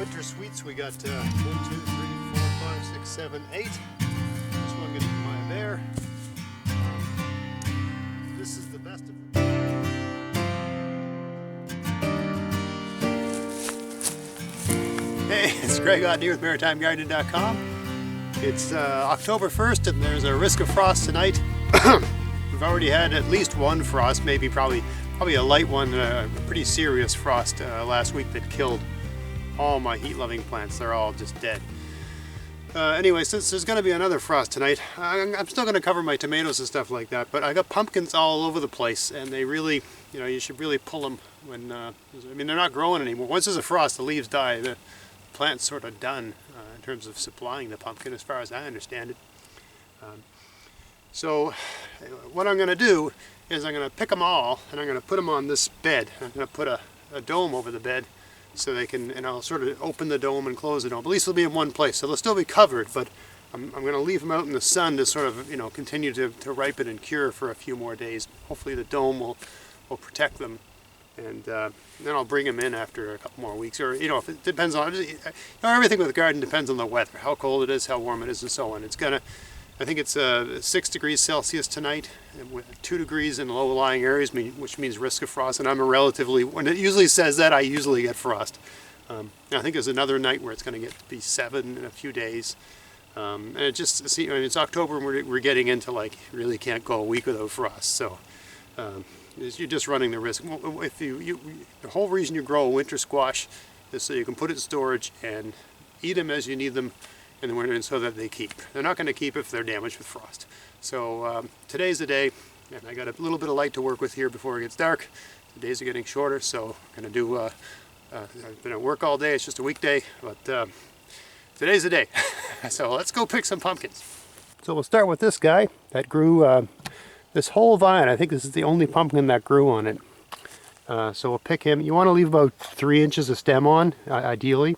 winter sweets. We got 1, 2, 3, 4, 5, 6, 7, 8. This one gonna eat my bear. This is the best of them. Hey, it's Greg out here with MaritimeGardening.com. It's October 1st and there's a risk of frost tonight. We've already had at least one frost, probably a light one, a pretty serious frost last week that killed all my heat-loving plants. They're all just dead. Anyway, since there's going to be another frost tonight, I'm still going to cover my tomatoes and stuff like that, but I got pumpkins all over the place, and they really, you should really pull them when, they're not growing anymore. Once there's a frost, the leaves die. The plant's sort of done in terms of supplying the pumpkin, as far as I understand it. So what I'm going to do is I'm going to pick them all, and I'm going to put them on this bed. I'm going to put a dome over the bed, so they can, and I'll sort of open the dome and close the dome. At least they'll be in one place, so they'll still be covered, but I'm going to leave them out in the sun to sort of, continue to ripen and cure for a few more days. Hopefully the dome will protect them, and then I'll bring them in after a couple more weeks, or, if it depends on, everything with the garden depends on the weather, how cold it is, how warm it is, and so on. I think it's 6 degrees Celsius tonight, with 2 degrees in low-lying areas, which means risk of frost. And when it usually says that, I usually get frost. I think there's another night where it's going to be 7 in a few days. And it's October and we're getting into really can't go a week without frost. So you're just running the risk. The whole reason you grow a winter squash is so you can put it in storage and eat them as you need them in the winter, and so that they keep. They're not going to keep if they're damaged with frost. So today's the day, and I got a little bit of light to work with here before it gets dark. The days are getting shorter, so I'm going to do, I've been at work all day, it's just a weekday, but today's the day. So let's go pick some pumpkins. So we'll start with this guy that grew this whole vine. I think this is the only pumpkin that grew on it. So we'll pick him. You want to leave about 3 inches of stem on, ideally.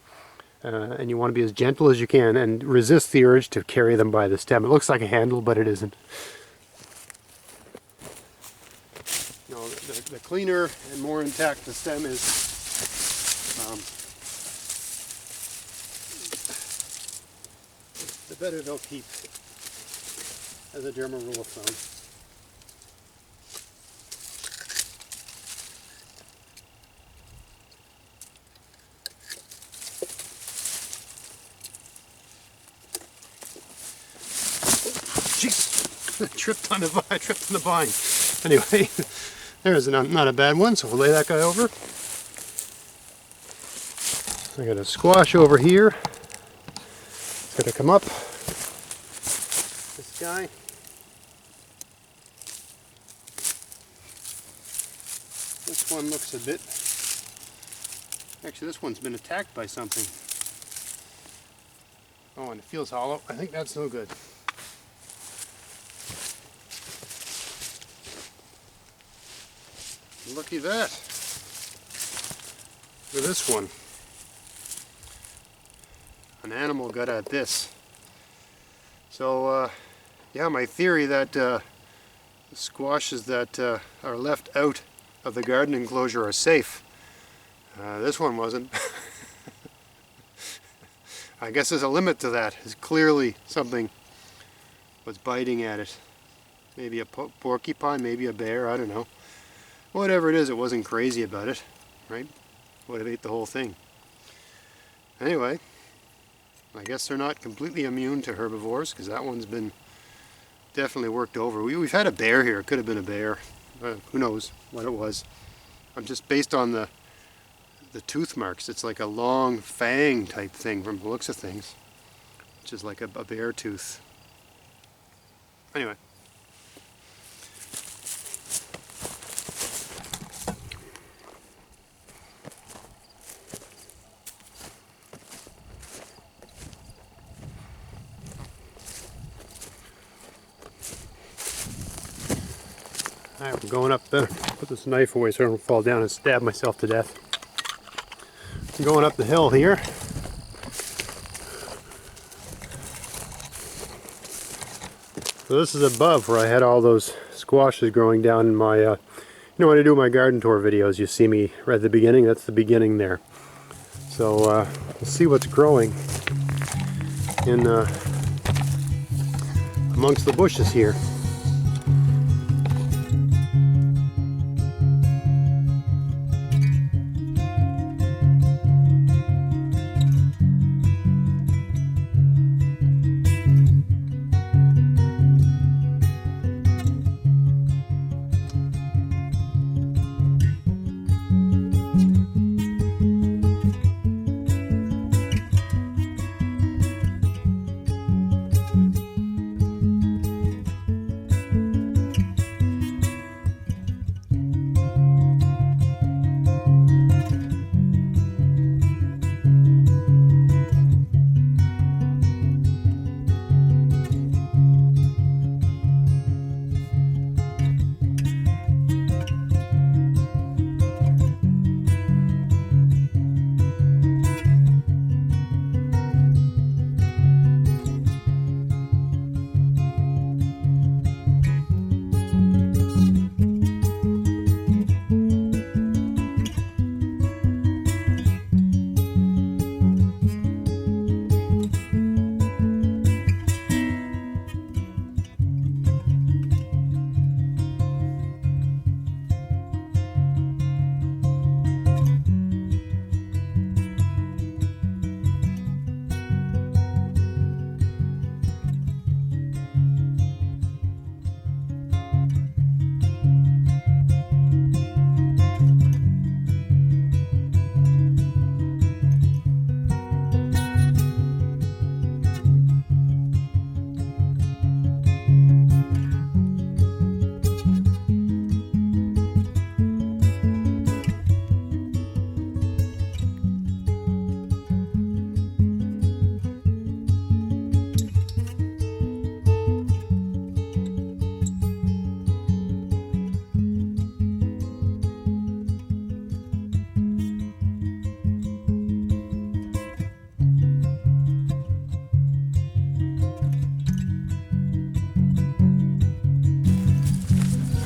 And you want to be as gentle as you can and resist the urge to carry them by the stem. It looks like a handle, but it isn't. The cleaner and more intact the stem is, the better they'll keep, as a general rule of thumb. I tripped on the vine. Anyway, there's not a bad one, so we'll lay that guy over. I got a squash over here. It's going to come up. This guy. This one looks a bit... Actually, this one's been attacked by something. Oh, and it feels hollow. I think that's no good. Looky that. Look at this one. An animal got at this. So, yeah, my theory that the squashes that are left out of the garden enclosure are safe. This one wasn't. I guess there's a limit to that. It's clearly something was biting at it. Maybe a porcupine, maybe a bear, I don't know. Whatever it is, it wasn't crazy about it, right? Would have ate the whole thing. Anyway, I guess they're not completely immune to herbivores, because that one's been definitely worked over. We've had a bear here. It could have been a bear. Who knows what it was. I'm just based on the tooth marks. It's like a long fang type thing from the looks of things, which is like a bear tooth. Anyway. Alright, we're going up the, put this knife away so I don't fall down and stab myself to death. I'm going up the hill here. So this is above where I had all those squashes growing down in my, when I do my garden tour videos, you see me right at the beginning, that's the beginning there. So we'll see what's growing in amongst the bushes here.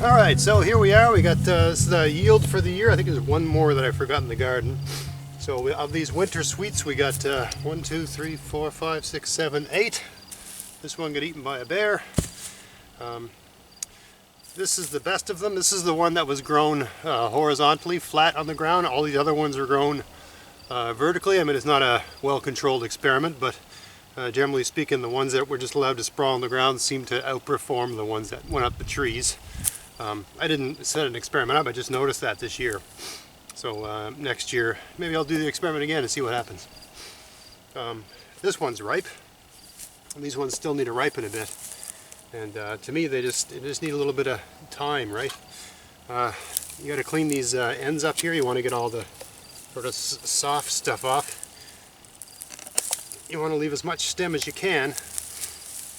Alright, so here we are. We got this is the yield for the year. I think there's one more that I forgot in the garden. So of these winter sweets, we got 1, 2, 3, 4, 5, 6, 7, 8. This one got eaten by a bear. This is the best of them. This is the one that was grown horizontally, flat on the ground. All these other ones are grown vertically. I mean, it's not a well-controlled experiment, but generally speaking, the ones that were just allowed to sprawl on the ground seem to outperform the ones that went up the trees. I didn't set an experiment up, I just noticed that this year. So next year, maybe I'll do the experiment again and see what happens. This one's ripe. And these ones still need to ripen a bit. And to me, they just need a little bit of time, right? You got to clean these ends up here. You want to get all the sort of soft stuff off. You want to leave as much stem as you can.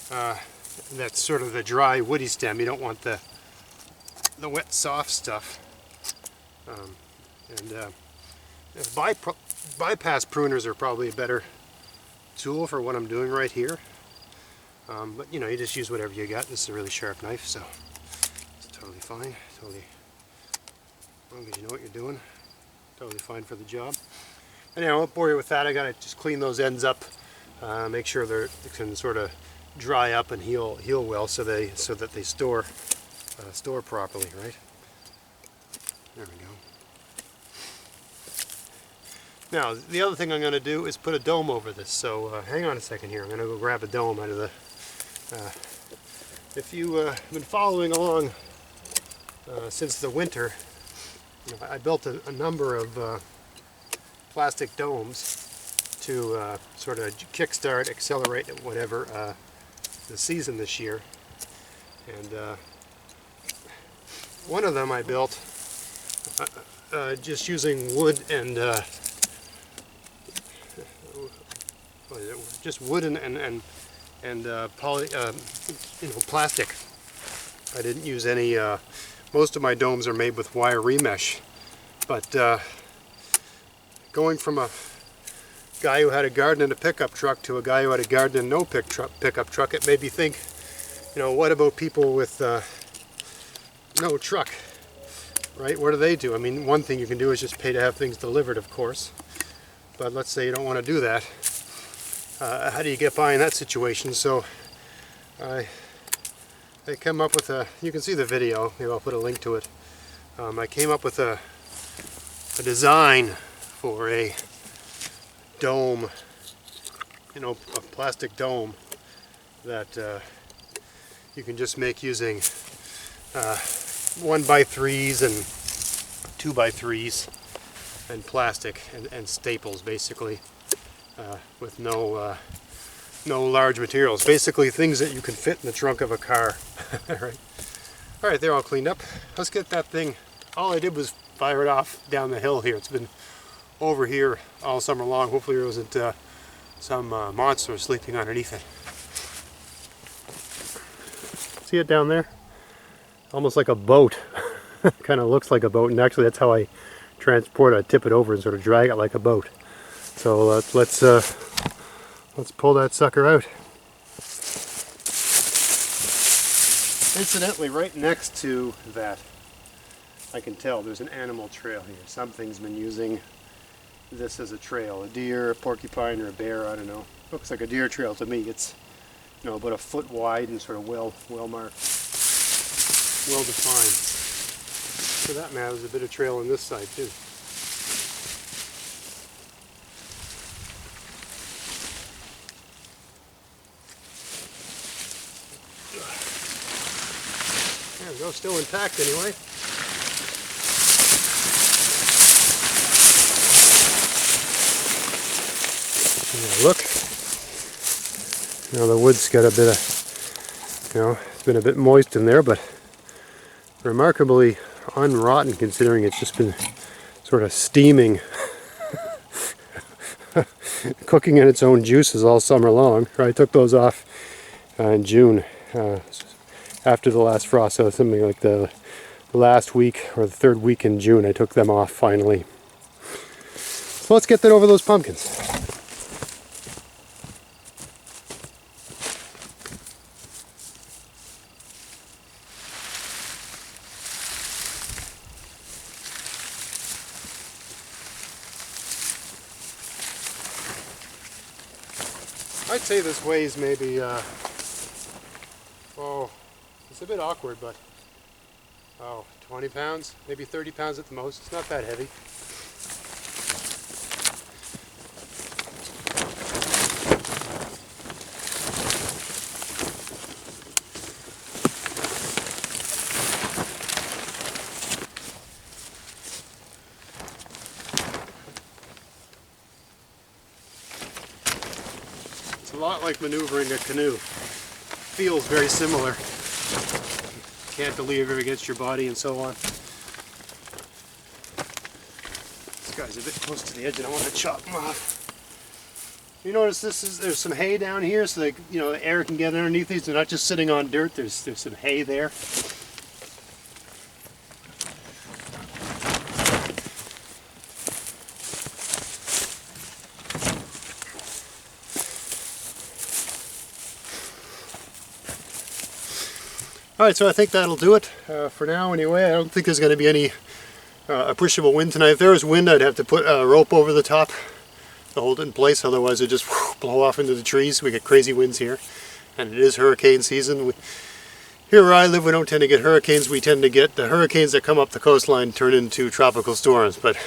That's sort of the dry, woody stem. You don't want the wet, soft stuff. Bypass pruners are probably a better tool for what I'm doing right here. But you know, you just use whatever you got. This is a really sharp knife, so it's totally fine. Totally, as long as you know what you're doing, totally fine for the job. Anyway, I won't bore you with that. I gotta just clean those ends up, make sure they can sort of dry up and heal well, so that they store properly, right? There we go. Now, the other thing I'm going to do is put a dome over this. So hang on a second here. I'm going to go grab a dome out of the... if you've been following along since the winter, you know, I built a number of plastic domes to sort of kickstart, accelerate, whatever, the season this year. And one of them I built just using wood and just wood and poly, plastic. I didn't use any. Most of my domes are made with wire remesh, but going from a guy who had a garden and a pickup truck to a guy who had a garden and no pickup truck, it made me think, you know, what about people with no truck, right? What do they do? I mean, one thing you can do is just pay to have things delivered, of course. but let's say you don't want to do that. How do you get by in that situation? So I came up with a, you can see the video, maybe I'll put a link to it. I came up with a design for a dome, you know, a plastic dome that you can just make using 1x3s and 2x3s and plastic and staples, basically, with no large materials. Basically things that you can fit in the trunk of a car. All right, they're all cleaned up. Let's get that thing. All I did was fire it off down the hill here. It's been over here all summer long. Hopefully there wasn't some monster sleeping underneath it. See it down there? Almost like a boat. Kind of looks like a boat, and actually that's how I transport it. I tip it over and sort of drag it like a boat. So let's pull that sucker out. Incidentally, right next to that, I can tell there's an animal trail here. Something's been using this as a trail. A deer, a porcupine, or a bear, I don't know. Looks like a deer trail to me. It's, you know, about a foot wide and sort of well marked, well defined. For that matter, there's a bit of trail on this side too. There we go, still intact anyway. Look, you know, the wood's got a bit of, you know, it's been a bit moist in there, but remarkably unrotten considering it's just been sort of steaming, cooking in its own juices all summer long. I took those off in June after the last frost, so something like the last week or the third week in June I took them off finally. So let's get that over those pumpkins. I'd say this weighs maybe, oh, it's a bit awkward, but, oh, 20 pounds, maybe 30 pounds at the most. It's not that heavy. It's a lot like maneuvering a canoe. Feels very similar. Cantilever against your body and so on. This guy's a bit close to the edge and I want to chop him off. You notice there's some hay down here, so that, you know, the air can get underneath these. They're not just sitting on dirt. There's some hay there. Alright, so I think that'll do it for now anyway. I don't think there's going to be any appreciable wind tonight. If there was wind, I'd have to put a rope over the top to hold it in place, otherwise it'd just blow off into the trees. We get crazy winds here, and it is hurricane season. Here where I live, we don't tend to get hurricanes. We tend to get the hurricanes that come up the coastline turn into tropical storms, but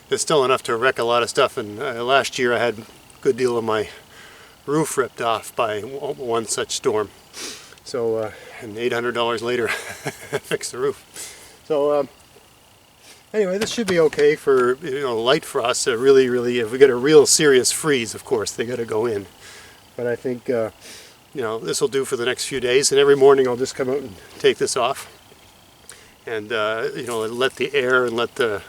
it's still enough to wreck a lot of stuff. And last year I had a good deal of my roof ripped off by one such storm. So, and $800 later, fix the roof. So, anyway, this should be okay for, you know, light frosts. Really, if we get a real serious freeze, of course, they got to go in. But I think, you know, this will do for the next few days. And every morning I'll just come out and take this off, and you know, let the air and let the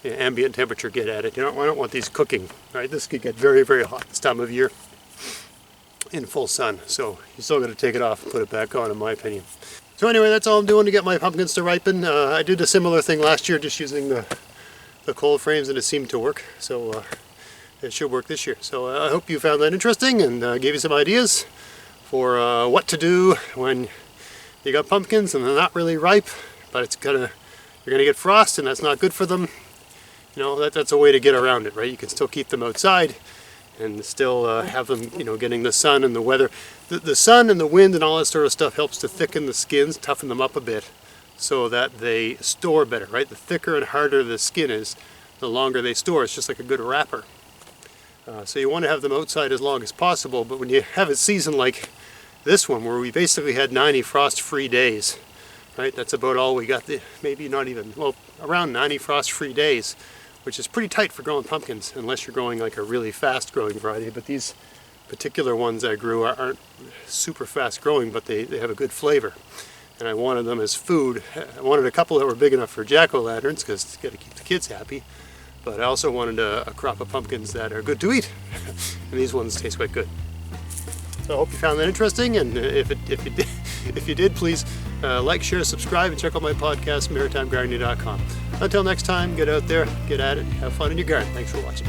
ambient temperature get at it. You know, I don't want these cooking. Right, this could get very, very hot this time of year in full sun, so you still got to take it off and put it back on, in my opinion. So anyway, that's all I'm doing to get my pumpkins to ripen. I did a similar thing last year, just using the cold frames, and it seemed to work, so it should work this year. So I hope you found that interesting and gave you some ideas for what to do when you got pumpkins and they're not really ripe, but you're gonna get frost, and that's not good for them. You know, that's a way to get around it, right? You can still keep them outside and still have them, you know, getting the sun and the weather. The sun and the wind and all that sort of stuff helps to thicken the skins, toughen them up a bit, so that they store better, right? The thicker and harder the skin is, the longer they store. It's just like a good wrapper. So you want to have them outside as long as possible, but when you have a season like this one, where we basically had 90 frost-free days, right? That's about all we got, maybe not even, well, around 90 frost-free days, which is pretty tight for growing pumpkins, unless you're growing like a really fast-growing variety. But these particular ones I grew aren't super fast-growing, but they have a good flavor. And I wanted them as food. I wanted a couple that were big enough for jack-o'-lanterns, because you got to keep the kids happy. But I also wanted a crop of pumpkins that are good to eat. And these ones taste quite good. So I hope you found that interesting, and if you did, please like, share, subscribe, and check out my podcast, maritimegardening.com. Until next time, get out there, get at it, have fun in your garden. Thanks for watching.